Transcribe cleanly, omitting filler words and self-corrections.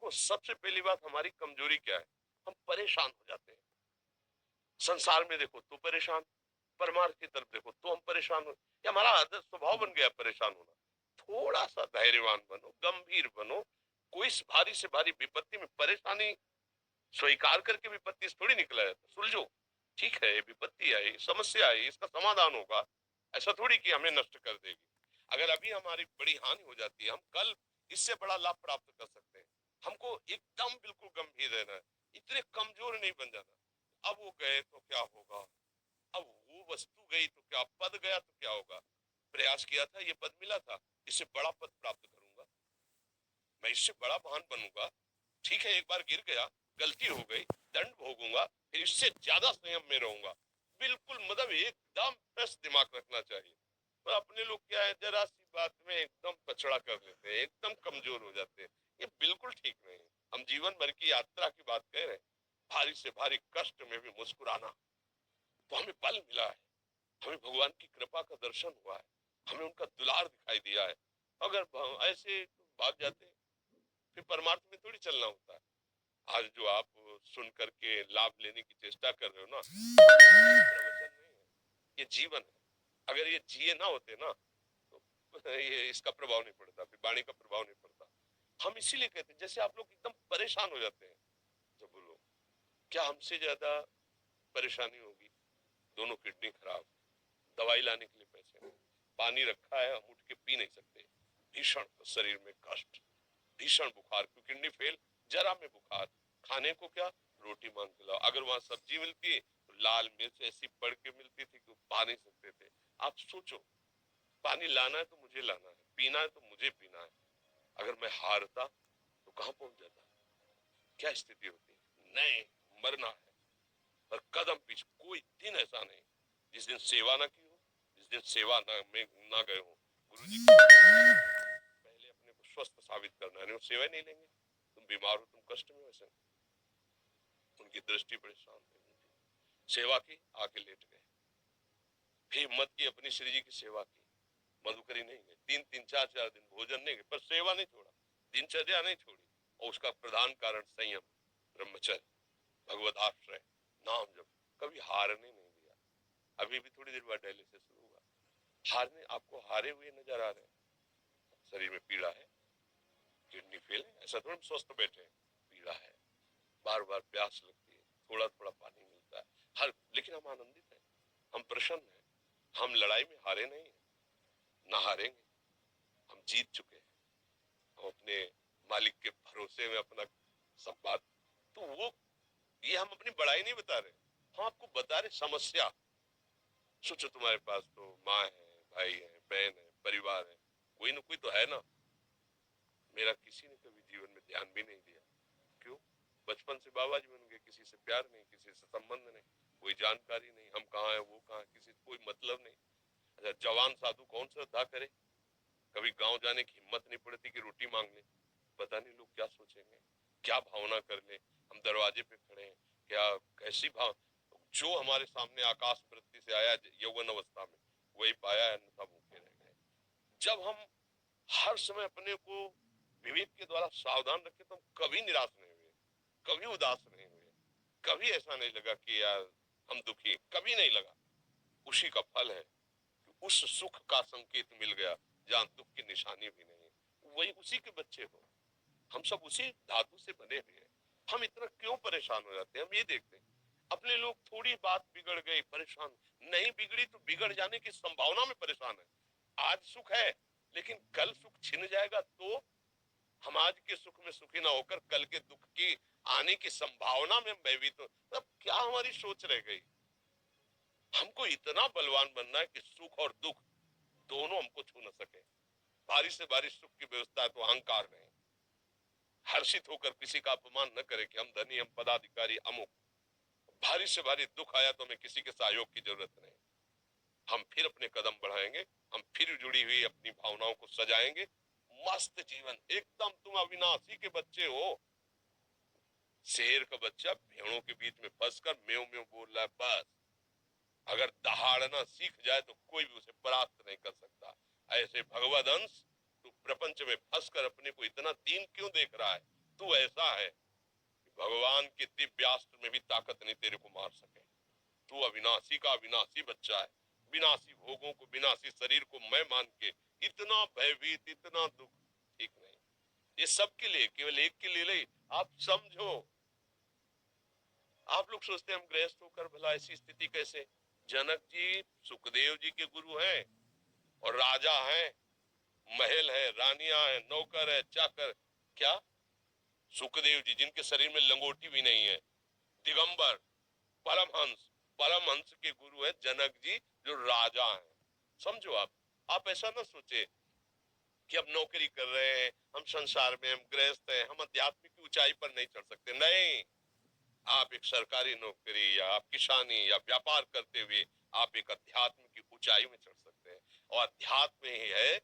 देखो सबसे पहली बात हमारी कमजोरी क्या है, हम परेशान हो जाते हैं। संसार में देखो तो परेशान, परमार्थ की तरफ देखो तो हम परेशान हो, ये हमारा आदत स्वभाव बन गया परेशान होना। थोड़ा सा धैर्यवान बनो, गंभीर बनो। कोई भारी से भारी विपत्ति में परेशानी स्वीकार करके विपत्ति से थोड़ी निकला जाता, सुलझो। ठीक है, ये विपत्ति आई, समस्या आई, इसका समाधान होगा। ऐसा थोड़ी कि हमें नष्ट कर देगी। अगर अभी हमारी बड़ी हानि हो जाती है, हम कल इससे बड़ा लाभ प्राप्त कर सकते हैं। हमको एकदम बिल्कुल गंभीर रहना है, इतने कमजोर नहीं बन जाना। अब वो गए तो क्या होगा, अब वो वस्तु गई तो क्या, पद गया तो क्या होगा। प्रयास किया था, ये पद मिला था, इससे बड़ा पद प्राप्त करूंगा, मैं इससे बड़ा महान बनूंगा। ठीक है, एक बार गिर गया, गलती हो गई, दंड भोगूंगा, फिर इससे ज्यादा संयम में रहूंगा। बिल्कुल मतलब एकदम फ्रेश दिमाग रखना चाहिए। पर अपने लोग क्या है, जरा सी बात में एकदम पछड़ा कर लेते हैं, एकदम कमजोर हो जाते हैं। ये बिल्कुल ठीक नहीं है। हम जीवन भर की यात्रा की बात कह रहे हैं, भारी से भारी कष्ट में भी मुस्कुराना, तो हमें बल मिला है, हमें भगवान की कृपा का दर्शन हुआ है, हमें उनका दुलार दिखाई दिया है। अगर ऐसे भाग जाते हैं, फिर परमार्थ में थोड़ी चलना होता है। आज जो आप सुन करके लाभ लेने की चेष्टा कर रहे हो ना, प्रवचन नहीं है, ये जीवन है। अगर ये जिए ना होते ना, तो ये इसका प्रभाव नहीं पड़ता, फिर वाणी का प्रभाव नहीं पड़ता। हम इसीलिए कहते हैं, जैसे आप लोग एकदम परेशान हो जाते हैं, जब बोलो क्या हमसे ज्यादा परेशानी होगी, दोनों किडनी खराब, दवाई लाने के लिए पैसे नहीं, पानी रखा है हम उठ के पी नहीं सकते, भीषण शरीर में कष्ट, भीषण बुखार, क्योंकि किडनी फेल, जरा में बुखार, खाने को क्या, रोटी मांग के लाओ। अगर वहां सब्जी मिलती तो लाल मिर्च ऐसी पड़ के मिलती थी कि पा नहीं सकते थे। आप सोचो, पानी लाना है तो मुझे लाना है, पीना है तो मुझे पीना है। अगर मैं हारता तो कहां पहुंच जाता, क्या स्थिति होती। नहीं, मरना है, पर कदम पीछे कोई दिन ऐसा नहीं जिस दिन सेवा ना की हो, जिस दिन सेवा ना में ना गए हो। गुरु जी पहले अपने को स्वस्थ साबित करना है, सेवा नहीं लेंगे, तुम बीमार हो, तुम कष्ट में हो, ऐसे उनकी दृष्टि बड़ी शांत है। सेवा की, आके लेट गए, फिर हिम्मत की, अपनी श्री जी की सेवा की, मधुकरी नहीं गए, तीन तीन चार चार दिन भोजन नहीं गए, पर सेवा नहीं छोड़ा, दिनचर्या नहीं छोड़ी। और उसका प्रधान कारण संयम, ब्रह्मचर्य, भगवत आश्रय, नाम जब, कभी हारने नहीं दिया। अभी भी थोड़ी देर बाद डायलिसिस शुरू हुआ, हारने, आपको हारे हुए नजर आ रहे हैं। शरीर में पीड़ा है, किडनी फेल है, ऐसा थोड़ा स्वस्थ बैठे हैं, पीड़ा है, बार बार प्यास लगती है, थोड़ा थोड़ा पानी मिलता है, हर, लेकिन हम आनंदित हैं, हम प्रसन्न हैं, हम लड़ाई में हारे नहीं हैं, ना हारेंगे, हम जीत चुके हैं। हम अपने मालिक के भरोसे में अपना सब बात, तो वो, ये हम अपनी बड़ाई नहीं बता रहे, हम आपको बता रहे समस्या। सोचो तुम्हारे पास तो माँ है, भाई है, बहन है, परिवार है, कोई ना कोई तो है ना। मेरा किसी ने कभी जीवन में ध्यान भी नहीं दिया, क्यों, बचपन से बाबा जी बन गए, किसी से प्यार नहीं, किसी से संबंध नहीं, कोई जानकारी नहीं, हम कहाँ है वो कहाँ, किसी से कोई मतलब नहीं। अच्छा, जवान साधु कौन श्रद्धा करे, कभी गांव जाने की हिम्मत नहीं पड़ती कि रोटी मांग ले, पता नहीं लोग क्या सोचेंगे, क्या भावना कर ले। हम दरवाजे पे खड़े हैं, क्या कैसी भाव, जो हमारे सामने आकाश वृत्ति से आया यौवन अवस्था में वही पाया, अन्यथा भूखे रह गए। जब हम हर समय अपने को विवेक के द्वारा सावधान रखे, तो हम कभी निराश नहीं हुए, कभी उदास नहीं हुए, कभी ऐसा नहीं लगा कि यार हम दुखी, कभी नहीं लगा। उसी का फल है कि उस सुख का संकेत मिल गया जहाँ दुख की निशानी भी नहीं है, वही उसी के बच्चे हो। हम सब उसी धातु से बने हुए हैं। हम इतना क्यों परेशान हो जाते हैं, हम ये देखते हैं अपने लोग, थोड़ी बात बिगड़ गई परेशान, नहीं बिगड़ी तो बिगड़ जाने की संभावना में परेशान है। आज सुख है, लेकिन कल सुख छिन जाएगा तो हम आज के सुख में सुखी ना होकर कल के दुख की आने की संभावना में भयभीत हो, तब क्या हमारी सोच रह गई। हमको इतना बलवान बनना है कि सुख और दुख दोनों हमको छू न सके। भारी से भारी सुख की व्यवस्था है तो अहंकार नहीं, हर्षित होकर किसी का अपमान न करे कि हम धनी, हम पदाधिकारी, अमुक। भारी से भारी दुख आया तो हमें किसी के सहयोग की जरूरत नहीं, हम फिर अपने कदम बढ़ाएंगे, हम फिर जुड़ी हुई अपनी भावनाओं को सजाएंगे। मस्त जीवन, एकदम तुम अविनाशी के बच्चे हो। शेर का बच्चा भेड़ों के बीच में फंसकर म्यों म्यों बोल रहा है, बस अगर दहाड़ना सीख जाए तो कोई भी उसे परास्त नहीं कर सकता। ऐसे भगवद अंश, तू प्रपंच में फंसकर अपने को इतना दीन क्यों देख रहा है, तू ऐसा है कि भगवान के दिव्यास्त्र में भी ताकत नहीं तेरे को मार सके। तू अविनाशी का अविनाशी बच्चा है, विनाशी भोगों को, विनाशी शरीर को मैं मान के इतना भयभीत, इतना दुख, ठीक नहीं। ये सबके लिए, केवल एक के लिए नहीं। आप समझो, आप लोग सोचते हैं हम गृहस्थ होकर भला ऐसी स्थिति कैसे। जनक जी सुखदेव जी के गुरु हैं और राजा हैं, महल है, रानियां हैं, नौकर है, चाकर। क्या सुखदेव जी जिनके शरीर में लंगोटी भी नहीं है, दिगंबर, परमहंस, परमहंस के गुरु है जनक जी जो राजा हैं। समझो आप ऐसा ना सोचे कि अब नौकरी कर रहे हैं, हम संसार में, हम गृहस्थ हैं, हम अध्यात्म की ऊंचाई पर नहीं चढ़ सकते। नहीं, आप एक सरकारी नौकरी या आप किसानी या व्यापार करते हुए आप एक अध्यात्म की ऊंचाई में चढ़ सकते हैं। और अध्यात्म ही है